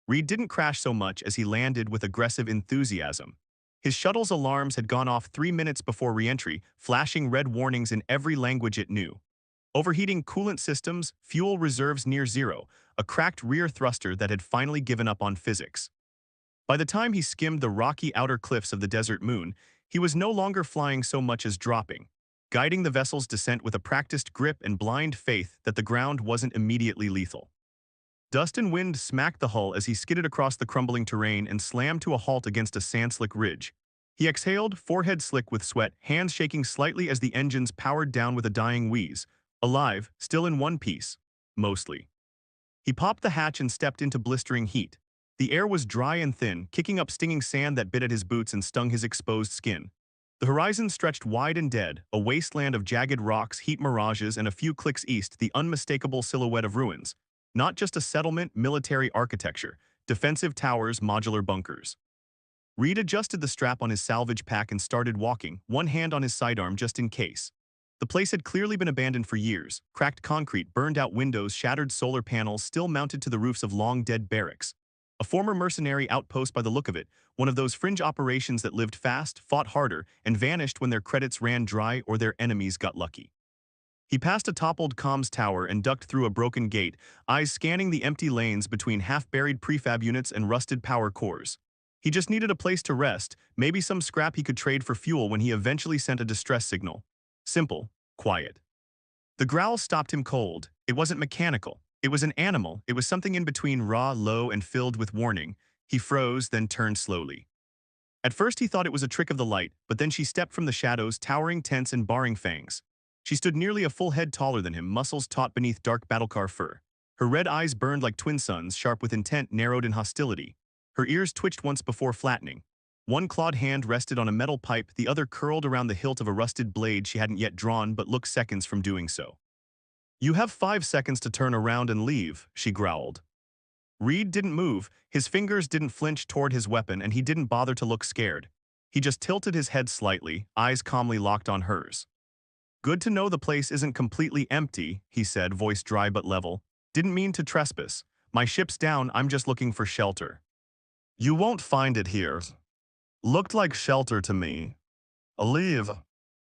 Reed didn't crash so much as he landed with aggressive enthusiasm. His shuttle's alarms had gone off 3 minutes before re-entry, flashing red warnings in every language it knew. Overheating coolant systems, fuel reserves near zero, a cracked rear thruster that had finally given up on physics. By the time he skimmed the rocky outer cliffs of the desert moon, he was no longer flying so much as dropping, guiding the vessel's descent with a practiced grip and blind faith that the ground wasn't immediately lethal. Dust and wind smacked the hull as he skidded across the crumbling terrain and slammed to a halt against a sand-slick ridge. He exhaled, forehead slick with sweat, hands shaking slightly as the engines powered down with a dying wheeze. Alive, still in one piece. Mostly. He popped the hatch and stepped into blistering heat. The air was dry and thin, kicking up stinging sand that bit at his boots and stung his exposed skin. The horizon stretched wide and dead, a wasteland of jagged rocks, heat mirages, and a few clicks east, the unmistakable silhouette of ruins. Not just a settlement, military architecture, defensive towers, modular bunkers. Reed adjusted the strap on his salvage pack and started walking, one hand on his sidearm just in case. The place had clearly been abandoned for years, cracked concrete, burned-out windows, shattered solar panels still mounted to the roofs of long-dead barracks. A former mercenary outpost by the look of it, one of those fringe operations that lived fast, fought harder, and vanished when their credits ran dry or their enemies got lucky. He passed a toppled comms tower and ducked through a broken gate, eyes scanning the empty lanes between half-buried prefab units and rusted power cores. He just needed a place to rest, maybe some scrap he could trade for fuel when he eventually sent a distress signal. Simple, quiet. The growl stopped him cold. It wasn't mechanical. It was an animal. It was something in between raw, low, and filled with warning. He froze, then turned slowly. At first he thought it was a trick of the light, but then she stepped from the shadows, towering, tense, and barring fangs. She stood nearly a full head taller than him, muscles taut beneath dark battlecar fur. Her red eyes burned like twin suns, sharp with intent, narrowed in hostility. Her ears twitched once before flattening. One clawed hand rested on a metal pipe, the other curled around the hilt of a rusted blade she hadn't yet drawn but looked seconds from doing so. "You have 5 seconds to turn around and leave," she growled. Reed didn't move, his fingers didn't flinch toward his weapon, and he didn't bother to look scared. He just tilted his head slightly, eyes calmly locked on hers. "Good to know the place isn't completely empty," he said, voice dry but level. "Didn't mean to trespass. My ship's down, I'm just looking for shelter." "You won't find it here. Looked like shelter to me. Leave."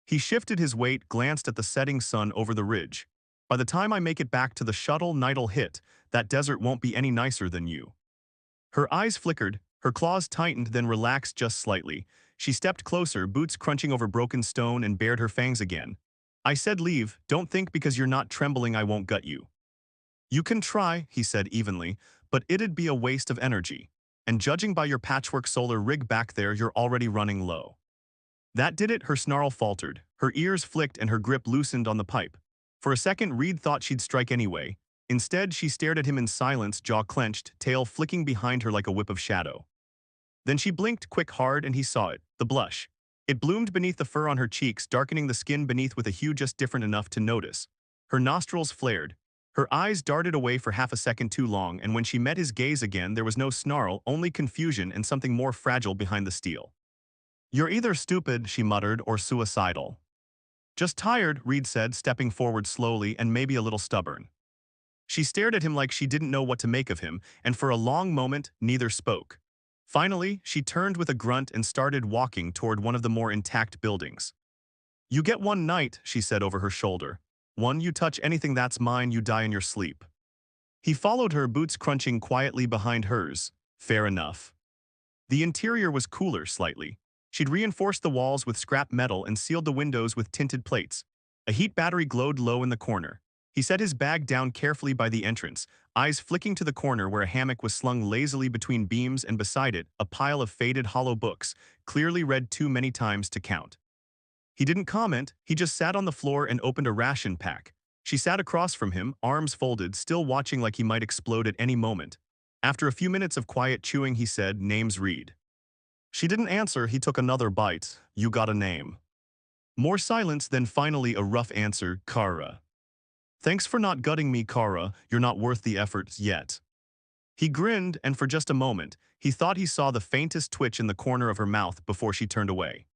He shifted his weight, glanced at the setting sun over the ridge. "By the time I make it back to the shuttle night'll hit, that desert won't be any nicer than you." Her eyes flickered, her claws tightened then relaxed just slightly. She stepped closer, boots crunching over broken stone, and bared her fangs again. "I said leave, don't think because you're not trembling I won't gut you." "You can try," he said evenly, "but it'd be a waste of energy. And judging by your patchwork solar rig back there, you're already running low." That did it, her snarl faltered. Her ears flicked and her grip loosened on the pipe. For a second, Reed thought she'd strike anyway. Instead, she stared at him in silence, jaw clenched, tail flicking behind her like a whip of shadow. Then she blinked quick hard and he saw it, the blush. It bloomed beneath the fur on her cheeks, darkening the skin beneath with a hue just different enough to notice. Her nostrils flared. Her eyes darted away for half a second too long, and when she met his gaze again, there was no snarl, only confusion and something more fragile behind the steel. "You're either stupid," she muttered, "or suicidal." "Just tired," Reed said, stepping forward slowly and maybe a little stubborn. She stared at him like she didn't know what to make of him, and for a long moment, neither spoke. Finally, she turned with a grunt and started walking toward one of the more intact buildings. "You get one night," she said over her shoulder. "One, you touch anything that's mine, you die in your sleep." He followed her, boots crunching quietly behind hers. Fair enough. The interior was cooler slightly. She'd reinforced the walls with scrap metal and sealed the windows with tinted plates. A heat battery glowed low in the corner. He set his bag down carefully by the entrance, eyes flicking to the corner where a hammock was slung lazily between beams and beside it, a pile of faded hollow books, clearly read too many times to count. He didn't comment, he just sat on the floor and opened a ration pack. She sat across from him, arms folded, still watching like he might explode at any moment. After a few minutes of quiet chewing, he said, "Name's Reed." She didn't answer, he took another bite. "You got a name." More silence, then finally a rough answer, "Kara." "Thanks for not gutting me, Kara. You're not worth the effort yet." He grinned, and for just a moment, he thought he saw the faintest twitch in the corner of her mouth before she turned away.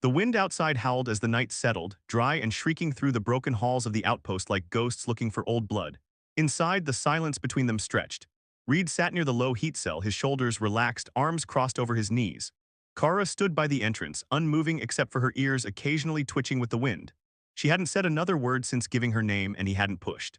The wind outside howled as the night settled, dry and shrieking through the broken halls of the outpost like ghosts looking for old blood. Inside, the silence between them stretched. Reed sat near the low heat cell, his shoulders relaxed, arms crossed over his knees. Kara stood by the entrance, unmoving except for her ears occasionally twitching with the wind. She hadn't said another word since giving her name, and he hadn't pushed.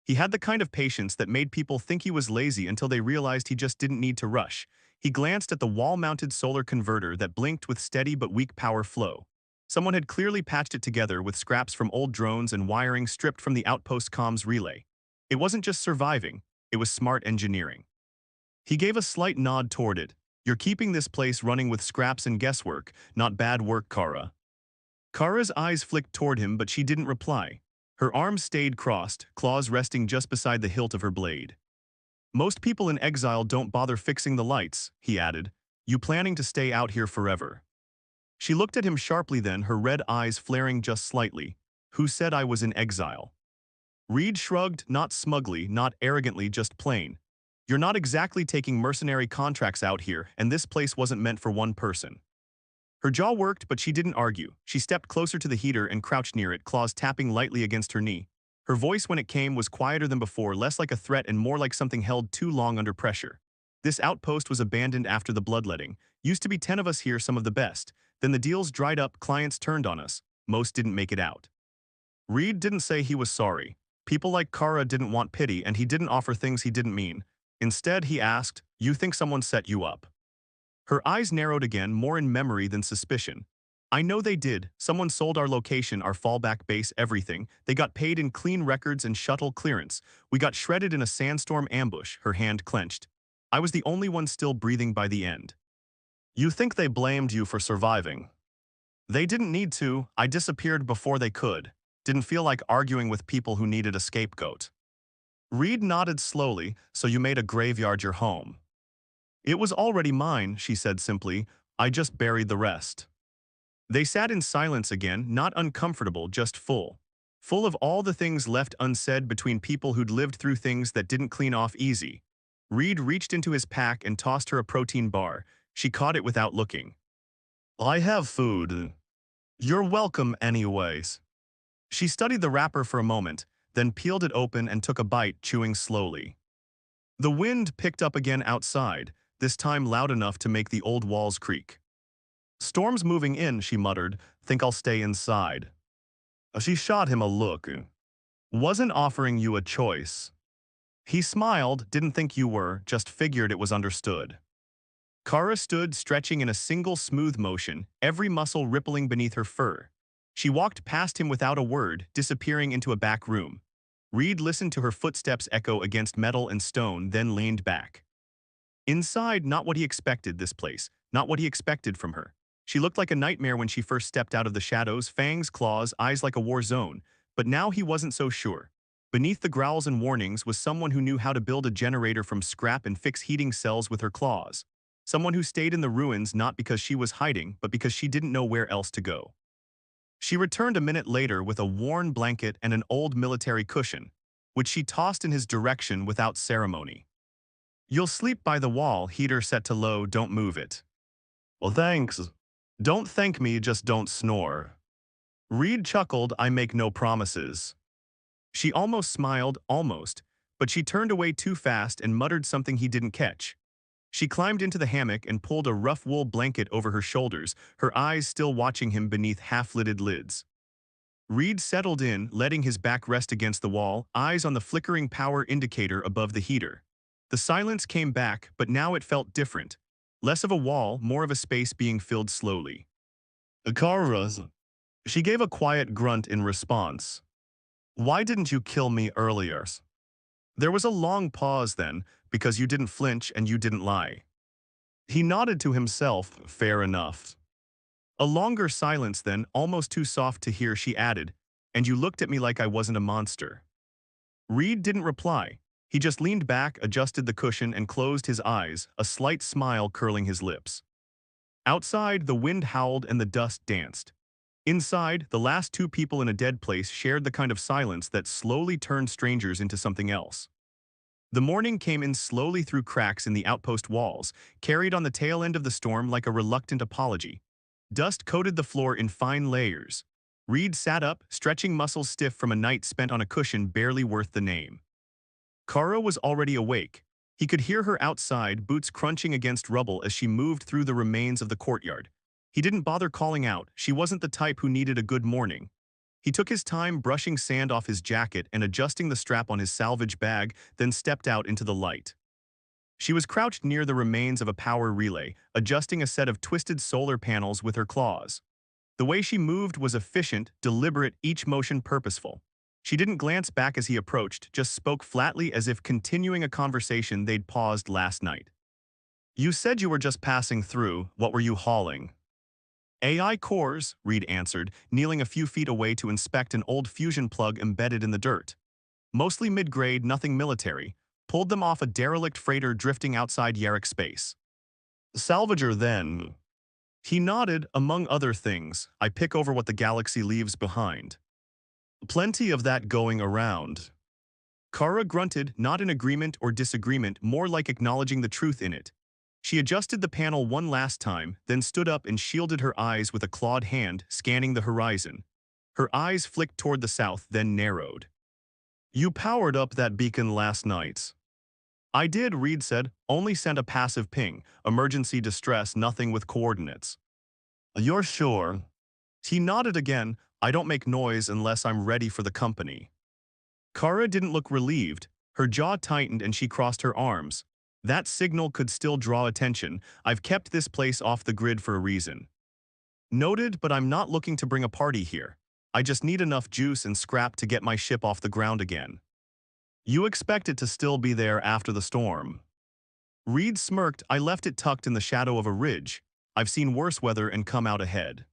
He had the kind of patience that made people think he was lazy until they realized he just didn't need to rush. He glanced at the wall-mounted solar converter that blinked with steady but weak power flow. Someone had clearly patched it together with scraps from old drones and wiring stripped from the outpost comms relay. It wasn't just surviving, it was smart engineering. He gave a slight nod toward it. You're keeping this place running with scraps and guesswork, not bad work, Kara. Kara's eyes flicked toward him, but she didn't reply. Her arms stayed crossed, claws resting just beside the hilt of her blade. Most people in exile don't bother fixing the lights, he added. You planning to stay out here forever? She looked at him sharply then, her red eyes flaring just slightly. Who said I was in exile? Reed shrugged, not smugly, not arrogantly, just plain. You're not exactly taking mercenary contracts out here, and this place wasn't meant for one person. Her jaw worked, but she didn't argue. She stepped closer to the heater and crouched near it, claws tapping lightly against her knee. Her voice when it came was quieter than before, less like a threat and more like something held too long under pressure. This outpost was abandoned after the bloodletting. Used to be 10 of us here, some of the best. Then the deals dried up, clients turned on us. Most didn't make it out. Reed didn't say he was sorry. People like Kara didn't want pity, and he didn't offer things he didn't mean. Instead, he asked, you think someone set you up? Her eyes narrowed again, more in memory than suspicion. I know they did. Someone sold our location, our fallback base, everything. They got paid in clean records and shuttle clearance. We got shredded in a sandstorm ambush, her hand clenched. I was the only one still breathing by the end. You think they blamed you for surviving? They didn't need to. I disappeared before they could. Didn't feel like arguing with people who needed a scapegoat. Reed nodded slowly. So you made a graveyard your home. It was already mine, she said simply. I just buried the rest. They sat in silence again, not uncomfortable, just full. Full of all the things left unsaid between people who'd lived through things that didn't clean off easy. Reed reached into his pack and tossed her a protein bar. She caught it without looking. I have food. You're welcome anyways. She studied the wrapper for a moment, then peeled it open and took a bite, chewing slowly. The wind picked up again outside, this time loud enough to make the old walls creak. Storm's moving in, she muttered. Think I'll stay inside. She shot him a look. Wasn't offering you a choice. He smiled, didn't think you were, just figured it was understood. Kara stood, stretching in a single smooth motion, every muscle rippling beneath her fur. She walked past him without a word, disappearing into a back room. Reed listened to her footsteps echo against metal and stone, then leaned back. Inside, not what he expected, this place, not what he expected from her. She looked like a nightmare when she first stepped out of the shadows, fangs, claws, eyes like a war zone. But now he wasn't so sure. Beneath the growls and warnings was someone who knew how to build a generator from scrap and fix heating cells with her claws. Someone who stayed in the ruins not because she was hiding, but because she didn't know where else to go. She returned a minute later with a worn blanket and an old military cushion, which she tossed in his direction without ceremony. You'll sleep by the wall, heater set to low, don't move it. Well, thanks. Don't thank me, just don't snore. Reed chuckled, I make no promises. She almost smiled, almost, but she turned away too fast and muttered something he didn't catch. She climbed into the hammock and pulled a rough wool blanket over her shoulders, her eyes still watching him beneath half-lidded lids. Reed settled in, letting his back rest against the wall, eyes on the flickering power indicator above the heater. The silence came back, but now it felt different. Less of a wall, more of a space being filled slowly. Kara. She gave a quiet grunt in response. Why didn't you kill me earlier? There was a long pause then, because you didn't flinch and you didn't lie. He nodded to himself, fair enough. A longer silence then, almost too soft to hear, she added, and you looked at me like I wasn't a monster. Reed didn't reply. He just leaned back, adjusted the cushion, and closed his eyes, a slight smile curling his lips. Outside, the wind howled and the dust danced. Inside, the last two people in a dead place shared the kind of silence that slowly turned strangers into something else. The morning came in slowly through cracks in the outpost walls, carried on the tail end of the storm like a reluctant apology. Dust coated the floor in fine layers. Reed sat up, stretching muscles stiff from a night spent on a cushion barely worth the name. Kara was already awake. He could hear her outside, boots crunching against rubble as she moved through the remains of the courtyard. He didn't bother calling out. She wasn't the type who needed a good morning. He took his time brushing sand off his jacket and adjusting the strap on his salvage bag, then stepped out into the light. She was crouched near the remains of a power relay, adjusting a set of twisted solar panels with her claws. The way she moved was efficient, deliberate, each motion purposeful. She didn't glance back as he approached, just spoke flatly as if continuing a conversation they'd paused last night. "You said you were just passing through. What were you hauling?" "AI cores," Reed answered, kneeling a few feet away to inspect an old fusion plug embedded in the dirt. "Mostly mid-grade, nothing military. Pulled them off a derelict freighter drifting outside Yarrick space." "Salvager, then?" He nodded. "Among other things, I pick over what the galaxy leaves behind." "Plenty of that going around." Kara grunted, not in agreement or disagreement, more like acknowledging the truth in it. She adjusted the panel one last time, then stood up and shielded her eyes with a clawed hand, scanning the horizon. Her eyes flicked toward the south, then narrowed. "You powered up that beacon last night." "I did," Reed said. "Only sent a passive ping. Emergency distress, nothing with coordinates." "You're sure?" He nodded again. "I don't make noise unless I'm ready for the company." Kara didn't look relieved. Her jaw tightened and she crossed her arms. "That signal could still draw attention. I've kept this place off the grid for a reason." "Noted, but I'm not looking to bring a party here. I just need enough juice and scrap to get my ship off the ground again." "You expect it to still be there after the storm?" Reed smirked. "I left it tucked in the shadow of a ridge. I've seen worse weather and come out ahead."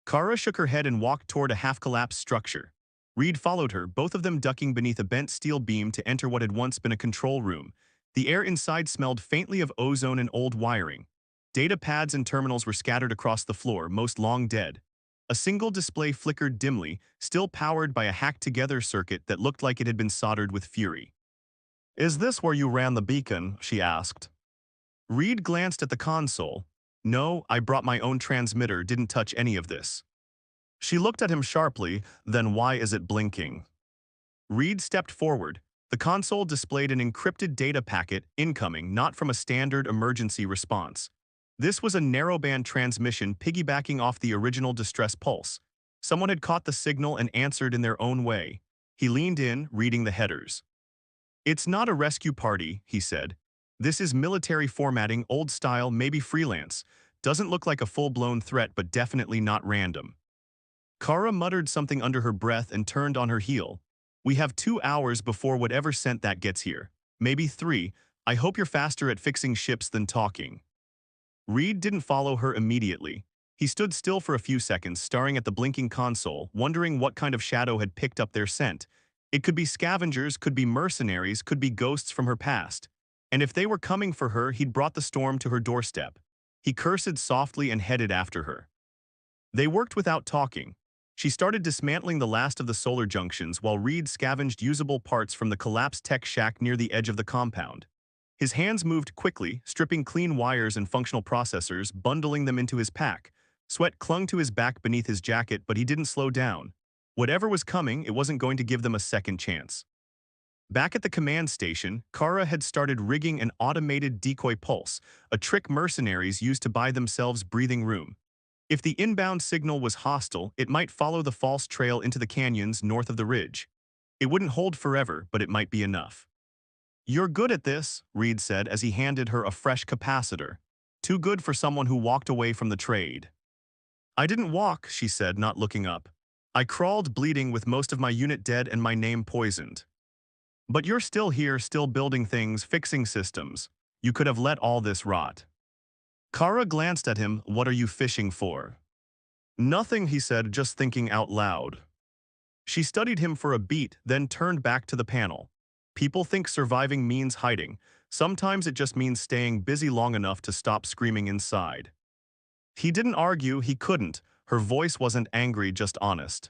Kara shook her head and walked toward a half-collapsed structure. Reed followed her, both of them ducking beneath a bent steel beam to enter what had once been a control room. The air inside smelled faintly of ozone and old wiring. Data pads and terminals were scattered across the floor, most long dead. A single display flickered dimly, still powered by a hacked-together circuit that looked like it had been soldered with fury. "Is this where you ran the beacon?" she asked. Reed glanced at the console. "No, I brought my own transmitter, didn't touch any of this." She looked at him sharply. "Then why is it blinking?" Reed stepped forward. The console displayed an encrypted data packet, incoming, not from a standard emergency response. This was a narrowband transmission piggybacking off the original distress pulse. Someone had caught the signal and answered in their own way. He leaned in, reading the headers. "It's not a rescue party," he said. "This is military formatting, old style, maybe freelance. Doesn't look like a full-blown threat, but definitely not random." Kara muttered something under her breath and turned on her heel. "We have 2 hours before whatever sent that gets here. Maybe 3. I hope you're faster at fixing ships than talking." Reed didn't follow her immediately. He stood still for a few seconds, staring at the blinking console, wondering what kind of shadow had picked up their scent. It could be scavengers, could be mercenaries, could be ghosts from her past. And if they were coming for her, he'd brought the storm to her doorstep. He cursed softly and headed after her. They worked without talking. She started dismantling the last of the solar junctions while Reed scavenged usable parts from the collapsed tech shack near the edge of the compound. His hands moved quickly, stripping clean wires and functional processors, bundling them into his pack. Sweat clung to his back beneath his jacket, but he didn't slow down. Whatever was coming, it wasn't going to give them a second chance. Back at the command station, Kara had started rigging an automated decoy pulse, a trick mercenaries used to buy themselves breathing room. If the inbound signal was hostile, it might follow the false trail into the canyons north of the ridge. It wouldn't hold forever, but it might be enough. "You're good at this," Reed said as he handed her a fresh capacitor. "Too good for someone who walked away from the trade." "I didn't walk," she said, not looking up. "I crawled bleeding with most of my unit dead and my name poisoned." "But you're still here, still building things, fixing systems. You could have let all this rot." Kara glanced at him. "What are you fishing for?" "Nothing," he said, just thinking out loud. She studied him for a beat, then turned back to the panel. "People think surviving means hiding. Sometimes it just means staying busy long enough to stop screaming inside." He didn't argue, he couldn't. Her voice wasn't angry, just honest.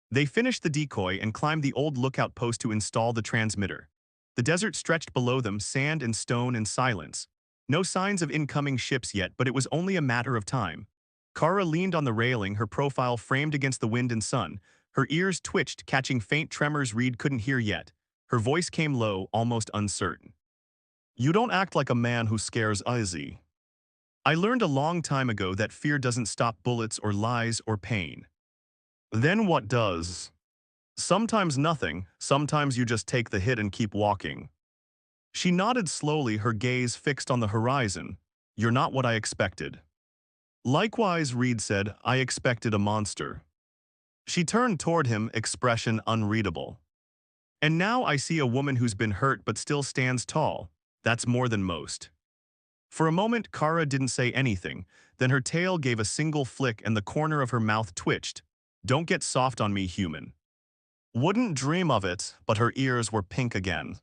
They finished the decoy and climbed the old lookout post to install the transmitter. The desert stretched below them, sand and stone and silence. No signs of incoming ships yet, but it was only a matter of time. Kara leaned on the railing, her profile framed against the wind and sun. Her ears twitched, catching faint tremors Reed couldn't hear yet. Her voice came low, almost uncertain. You don't act like a man who scares easy. I learned a long time ago that fear doesn't stop bullets or lies or pain. Then what does? Sometimes nothing, sometimes you just take the hit and keep walking. She nodded slowly, her gaze fixed on the horizon. You're not what I expected. Likewise, Reed said, I expected a monster. She turned toward him, expression unreadable. And now I see a woman who's been hurt but still stands tall. That's more than most. For a moment, Kara didn't say anything, then her tail gave a single flick and the corner of her mouth twitched. Don't get soft on me, human. Wouldn't dream of it, but her ears were pink again.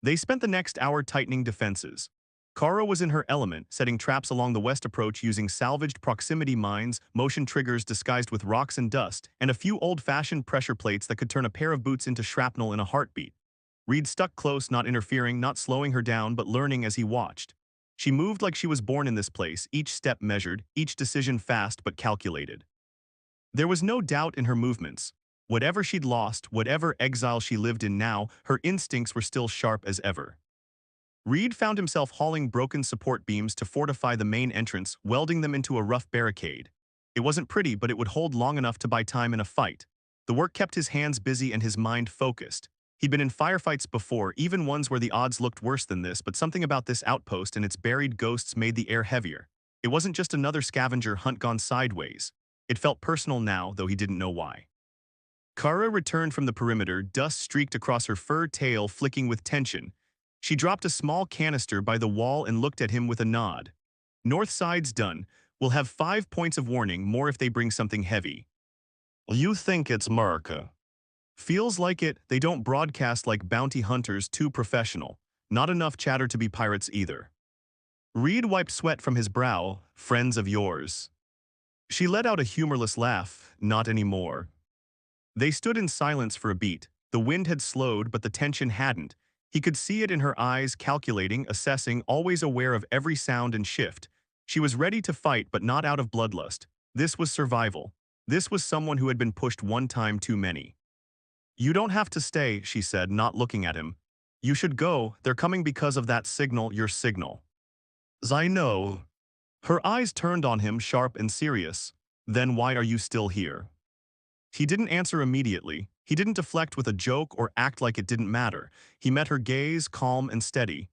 They spent the next hour tightening defenses. Kara was in her element, setting traps along the west approach using salvaged proximity mines, motion triggers disguised with rocks and dust, and a few old-fashioned pressure plates that could turn a pair of boots into shrapnel in a heartbeat. Reed stuck close, not interfering, not slowing her down, but learning as he watched. She moved like she was born in this place, each step measured, each decision fast but calculated. There was no doubt in her movements. Whatever she'd lost, whatever exile she lived in now, her instincts were still sharp as ever. Reed found himself hauling broken support beams to fortify the main entrance, welding them into a rough barricade. It wasn't pretty, but it would hold long enough to buy time in a fight. The work kept his hands busy and his mind focused. He'd been in firefights before, even ones where the odds looked worse than this, but something about this outpost and its buried ghosts made the air heavier. It wasn't just another scavenger hunt gone sideways. It felt personal now, though he didn't know why. Kara returned from the perimeter, dust streaked across her fur tail, flicking with tension. She dropped a small canister by the wall and looked at him with a nod. North side's done. We'll have 5 points of warning, more if they bring something heavy. You think it's America? Feels like it. They don't broadcast like bounty hunters, too professional. Not enough chatter to be pirates either. Reed wiped sweat from his brow. Friends of yours. She let out a humorless laugh. Not anymore. They stood in silence for a beat. The wind had slowed, but the tension hadn't. He could see it in her eyes, calculating, assessing, always aware of every sound and shift. She was ready to fight, but not out of bloodlust. This was survival. This was someone who had been pushed one time too many. You don't have to stay, she said, not looking at him. You should go. They're coming because of that signal, your signal. I know. Her eyes turned on him, sharp and serious. Then why are you still here? He didn't answer immediately. He didn't deflect with a joke or act like it didn't matter. He met her gaze, calm and steady.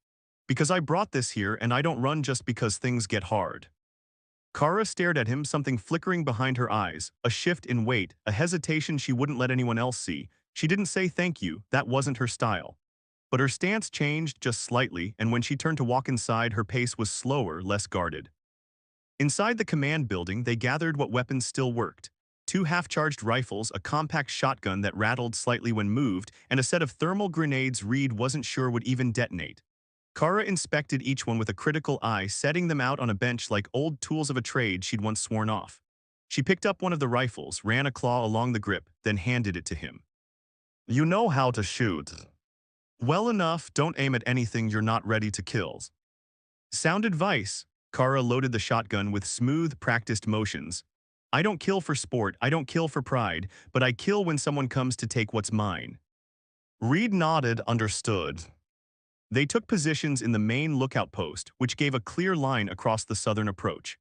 Because I brought this here and I don't run just because things get hard. Kara stared at him, something flickering behind her eyes, a shift in weight, a hesitation she wouldn't let anyone else see. She didn't say thank you, that wasn't her style. But her stance changed just slightly, and when she turned to walk inside, her pace was slower, less guarded. Inside the command building, they gathered what weapons still worked. 2 half-charged rifles, a compact shotgun that rattled slightly when moved, and a set of thermal grenades Reed wasn't sure would even detonate. Kara inspected each one with a critical eye, setting them out on a bench like old tools of a trade she'd once sworn off. She picked up one of the rifles, ran a claw along the grip, then handed it to him. You know how to shoot. Well enough, don't aim at anything you're not ready to kill. Sound advice. Kara loaded the shotgun with smooth, practiced motions. I don't kill for sport, I don't kill for pride, but I kill when someone comes to take what's mine. Reed nodded, understood. They took positions in the main lookout post, which gave a clear line across the southern approach.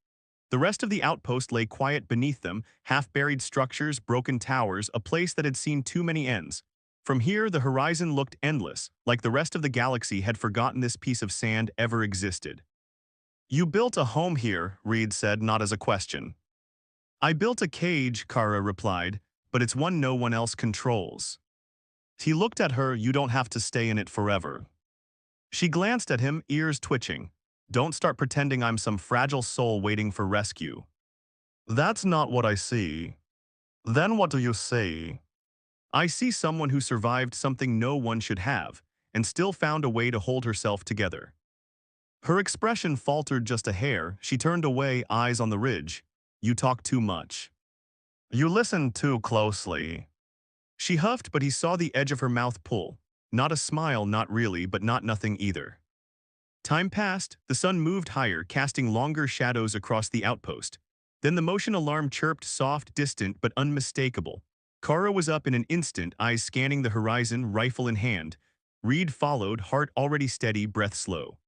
The rest of the outpost lay quiet beneath them, half-buried structures, broken towers, a place that had seen too many ends. From here, the horizon looked endless, like the rest of the galaxy had forgotten this piece of sand ever existed. You built a home here, Reed said, not as a question. I built a cage, Kara replied, but it's one no one else controls. He looked at her, you don't have to stay in it forever. She glanced at him, ears twitching. Don't start pretending I'm some fragile soul waiting for rescue. That's not what I see. Then what do you see? I see someone who survived something no one should have, and still found a way to hold herself together. Her expression faltered just a hair. She turned away, eyes on the ridge. You talk too much. You listen too closely. She huffed, but he saw the edge of her mouth pull. Not a smile, not really, but not nothing either. Time passed, the sun moved higher, casting longer shadows across the outpost. Then the motion alarm chirped, soft, distant, but unmistakable. Kara was up in an instant, eyes scanning the horizon, rifle in hand. Reed followed, heart already steady, breath slow.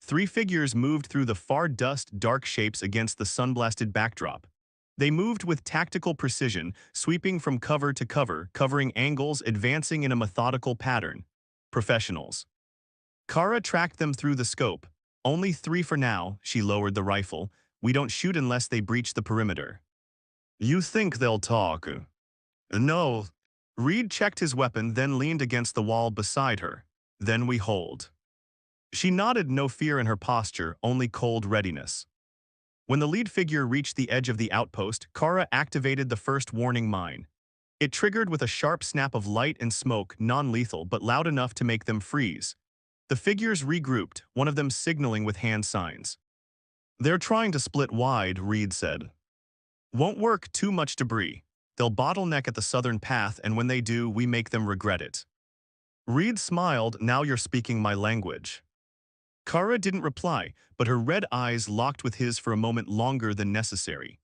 Three figures moved through the far dusk, dark shapes against the sun-blasted backdrop. They moved with tactical precision, sweeping from cover to cover, covering angles, advancing in a methodical pattern. Professionals. Kara tracked them through the scope. Only three for now, she lowered the rifle. We don't shoot unless they breach the perimeter. You think they'll talk? No. Reed checked his weapon, then leaned against the wall beside her. Then we hold. She nodded, no fear in her posture, only cold readiness. When the lead figure reached the edge of the outpost, Kara activated the first warning mine. It triggered with a sharp snap of light and smoke, non-lethal but loud enough to make them freeze. The figures regrouped, one of them signaling with hand signs. They're trying to split wide, Reed said. Won't work, too much debris. They'll bottleneck at the southern path, and when they do, we make them regret it. Reed smiled, now you're speaking my language. Kara didn't reply, but her red eyes locked with his for a moment longer than necessary.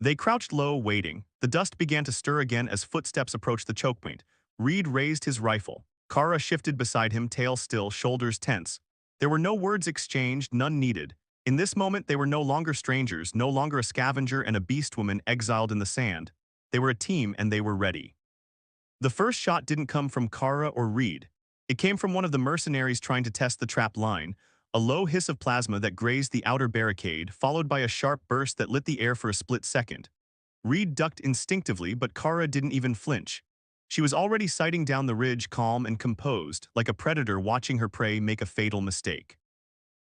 They crouched low, waiting. The dust began to stir again as footsteps approached the choke point. Reed raised his rifle. Kara shifted beside him, tail still, shoulders tense. There were no words exchanged, none needed. In this moment, they were no longer strangers, no longer a scavenger and a beast woman exiled in the sand. They were a team, and they were ready. The first shot didn't come from Kara or Reed. It came from one of the mercenaries trying to test the trap line, a low hiss of plasma that grazed the outer barricade, followed by a sharp burst that lit the air for a split second. Reed ducked instinctively, but Kara didn't even flinch. She was already sighting down the ridge, calm and composed, like a predator watching her prey make a fatal mistake.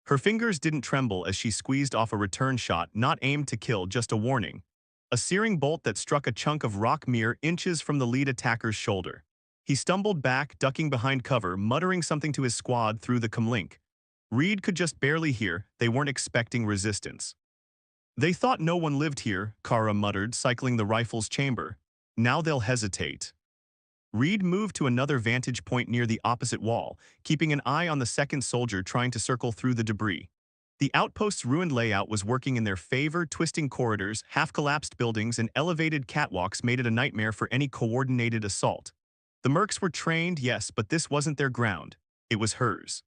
Her fingers didn't tremble as she squeezed off a return shot, not aimed to kill, just a warning. A searing bolt that struck a chunk of rock mere inches from the lead attacker's shoulder. He stumbled back, ducking behind cover, muttering something to his squad through the comlink. Reed could just barely hear. They weren't expecting resistance. They thought no one lived here, Kara muttered, cycling the rifle's chamber. Now they'll hesitate. Reed moved to another vantage point near the opposite wall, keeping an eye on the second soldier trying to circle through the debris. The outpost's ruined layout was working in their favor. Twisting corridors, half-collapsed buildings, and elevated catwalks made it a nightmare for any coordinated assault. The mercs were trained, yes, but this wasn't their ground. It was hers.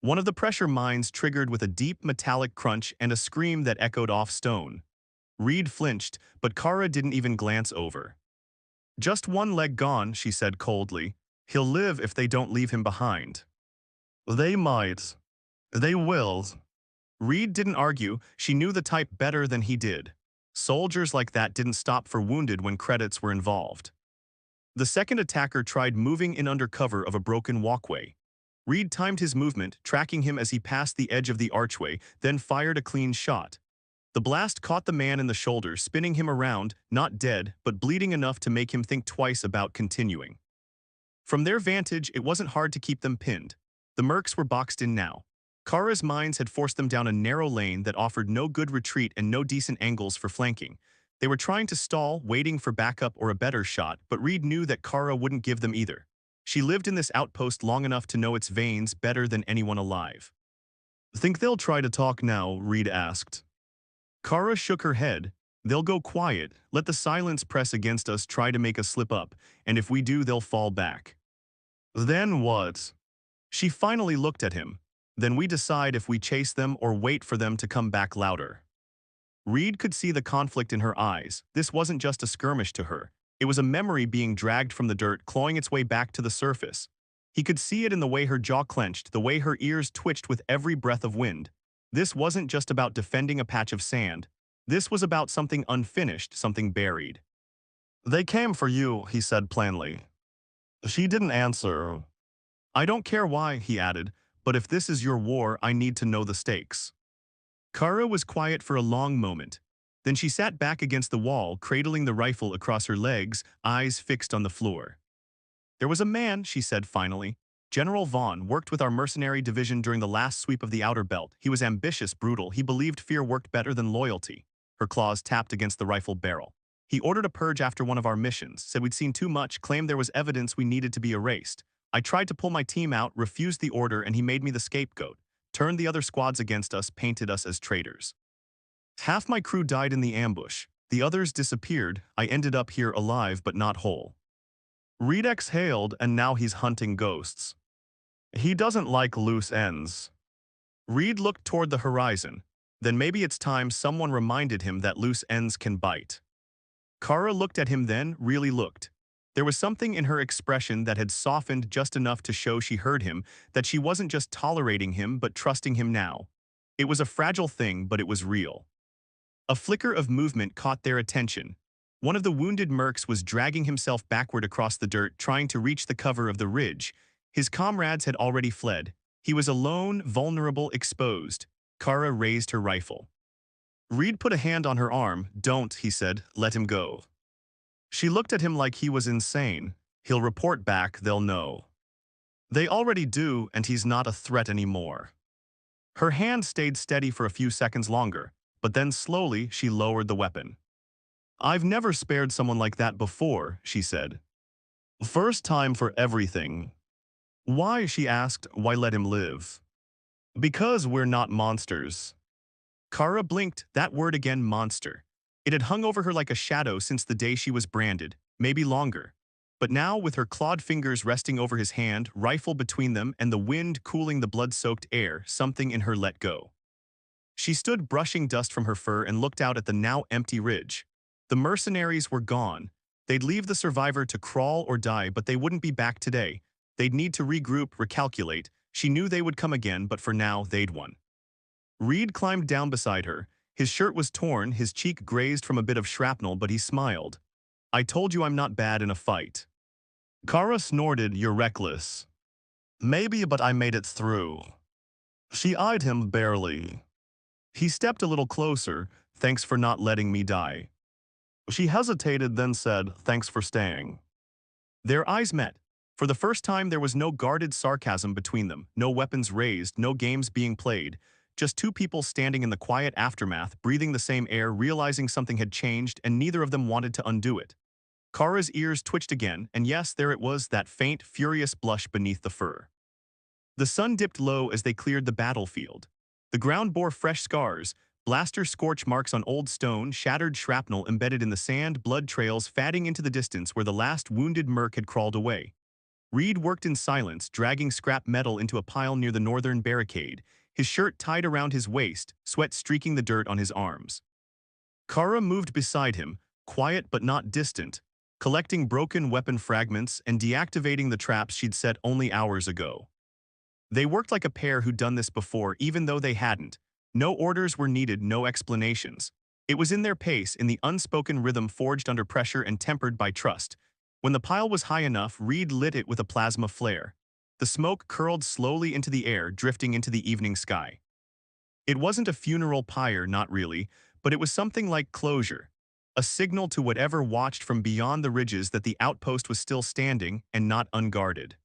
One of the pressure mines triggered with a deep metallic crunch and a scream that echoed off stone. Reed flinched, but Kara didn't even glance over. Just one leg gone, she said coldly. He'll live if they don't leave him behind. They might. They will. Reed didn't argue. She knew the type better than he did. Soldiers like that didn't stop for wounded when credits were involved. The second attacker tried moving in under cover of a broken walkway. Reed timed his movement, tracking him as he passed the edge of the archway, then fired a clean shot. The blast caught the man in the shoulder, spinning him around, not dead, but bleeding enough to make him think twice about continuing. From their vantage, it wasn't hard to keep them pinned. The mercs were boxed in now. Kara's mines had forced them down a narrow lane that offered no good retreat and no decent angles for flanking. They were trying to stall, waiting for backup or a better shot, but Reed knew that Kara wouldn't give them either. She lived in this outpost long enough to know its veins better than anyone alive. Think they'll try to talk now? Reed asked. Kara shook her head. They'll go quiet, let the silence press against us, try to make us slip up, and if we do, they'll fall back. Then what? She finally looked at him. Then we decide if we chase them or wait for them to come back louder. Reed could see the conflict in her eyes. This wasn't just a skirmish to her. It was a memory being dragged from the dirt, clawing its way back to the surface. He could see it in the way her jaw clenched, the way her ears twitched with every breath of wind. This wasn't just about defending a patch of sand. This was about something unfinished, something buried. They came for you, he said plainly. She didn't answer. I don't care why, he added, but if this is your war, I need to know the stakes. Kara was quiet for a long moment. Then she sat back against the wall, cradling the rifle across her legs, eyes fixed on the floor. There was a man, she said finally. General Vaughn worked with our mercenary division during the last sweep of the outer belt. He was ambitious, brutal. He believed fear worked better than loyalty. Her claws tapped against the rifle barrel. He ordered a purge after one of our missions, said we'd seen too much, claimed there was evidence we needed to be erased. I tried to pull my team out, refused the order, and he made me the scapegoat. Turned the other squads against us, painted us as traitors. Half my crew died in the ambush. The others disappeared. I ended up here alive but not whole. Reed exhaled, and now he's hunting ghosts. He doesn't like loose ends. Reed looked toward the horizon. Then maybe it's time someone reminded him that loose ends can bite. Kara looked at him then, really looked. There was something in her expression that had softened just enough to show she heard him, that she wasn't just tolerating him but trusting him now. It was a fragile thing, but it was real. A flicker of movement caught their attention. One of the wounded mercs was dragging himself backward across the dirt, trying to reach the cover of the ridge. His comrades had already fled. He was alone, vulnerable, exposed. Kara raised her rifle. Reed put a hand on her arm. "Don't," he said. "Let him go." She looked at him like he was insane. "He'll report back, they'll know." "They already do, and he's not a threat anymore." Her hand stayed steady for a few seconds longer, but then slowly she lowered the weapon. "I've never spared someone like that before," she said. "First time for everything." "Why?" she asked. "Why let him live?" "Because we're not monsters." Kara blinked, that word again, monster. It had hung over her like a shadow since the day she was branded, maybe longer. But now, with her clawed fingers resting over his hand, rifle between them, and the wind cooling the blood-soaked air, something in her let go. She stood brushing dust from her fur and looked out at the now empty ridge. The mercenaries were gone. They'd leave the survivor to crawl or die, but they wouldn't be back today. They'd need to regroup, recalculate. She knew they would come again, but for now, they'd won. Reed climbed down beside her. His shirt was torn, his cheek grazed from a bit of shrapnel, but he smiled. "I told you I'm not bad in a fight." Kara snorted. "You're reckless." "Maybe, but I made it through." She eyed him barely. He stepped a little closer. "Thanks for not letting me die." She hesitated, then said, "Thanks for staying." Their eyes met. For the first time, there was no guarded sarcasm between them, no weapons raised, no games being played. Just two people standing in the quiet aftermath, breathing the same air, realizing something had changed, and neither of them wanted to undo it. Kara's ears twitched again, and yes, there it was, that faint, furious blush beneath the fur. The sun dipped low as they cleared the battlefield. The ground bore fresh scars, blaster scorch marks on old stone, shattered shrapnel embedded in the sand, blood trails fading into the distance where the last wounded merc had crawled away. Reed worked in silence, dragging scrap metal into a pile near the northern barricade, his shirt tied around his waist, sweat streaking the dirt on his arms. Kara moved beside him, quiet but not distant, collecting broken weapon fragments and deactivating the traps she'd set only hours ago. They worked like a pair who'd done this before, even though they hadn't. No orders were needed, no explanations. It was in their pace, in the unspoken rhythm forged under pressure and tempered by trust. When the pile was high enough, Reed lit it with a plasma flare. The smoke curled slowly into the air, drifting into the evening sky. It wasn't a funeral pyre, not really, but it was something like closure. A signal to whatever watched from beyond the ridges that the outpost was still standing and not unguarded.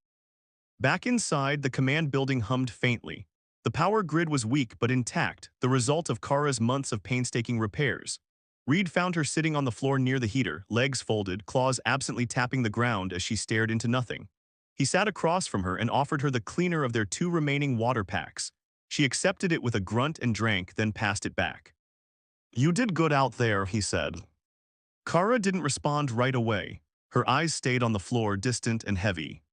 Back inside, the command building hummed faintly. The power grid was weak but intact, the result of Kara's months of painstaking repairs. Reed found her sitting on the floor near the heater, legs folded, claws absently tapping the ground as she stared into nothing. He sat across from her and offered her the cleaner of their two remaining water packs. She accepted it with a grunt and drank, then passed it back. "You did good out there," he said. Kara didn't respond right away. Her eyes stayed on the floor, distant and heavy.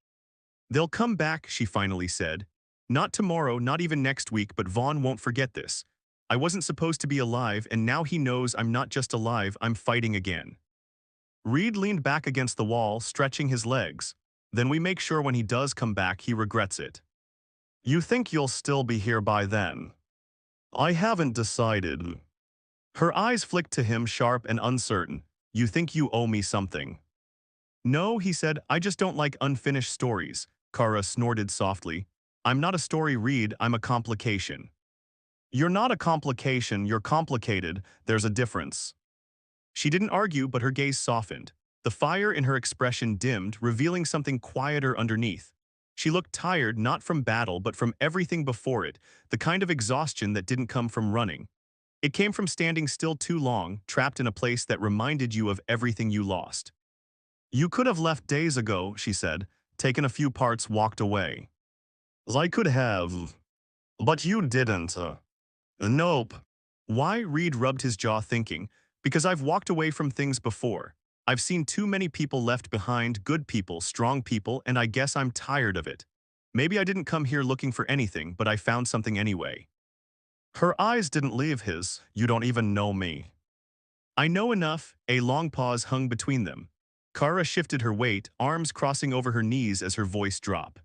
"They'll come back," she finally said. "Not tomorrow, not even next week, but Vaughn won't forget this. I wasn't supposed to be alive, and now he knows I'm not just alive, I'm fighting again." Reed leaned back against the wall, stretching his legs. "Then we make sure when he does come back, he regrets it." "You think you'll still be here by then?" "I haven't decided." Her eyes flicked to him, sharp and uncertain. "You think you owe me something?" "No," he said, "I just don't like unfinished stories." Kara snorted softly. "I'm not a story, Reed, I'm a complication." "You're not a complication, you're complicated, there's a difference." She didn't argue, but her gaze softened. The fire in her expression dimmed, revealing something quieter underneath. She looked tired, not from battle, but from everything before it, the kind of exhaustion that didn't come from running. It came from standing still too long, trapped in a place that reminded you of everything you lost. "You could have left days ago," she said, "taken a few parts, walked away." "I could have. But you didn't." "Nope." "Why?" Reed rubbed his jaw, thinking. "Because I've walked away from things before. I've seen too many people left behind, good people, strong people, and I guess I'm tired of it. Maybe I didn't come here looking for anything, but I found something anyway. Her eyes didn't leave his. You don't even know me. I know enough. A long pause hung between them. Kara shifted her weight, arms crossing over her knees as her voice dropped.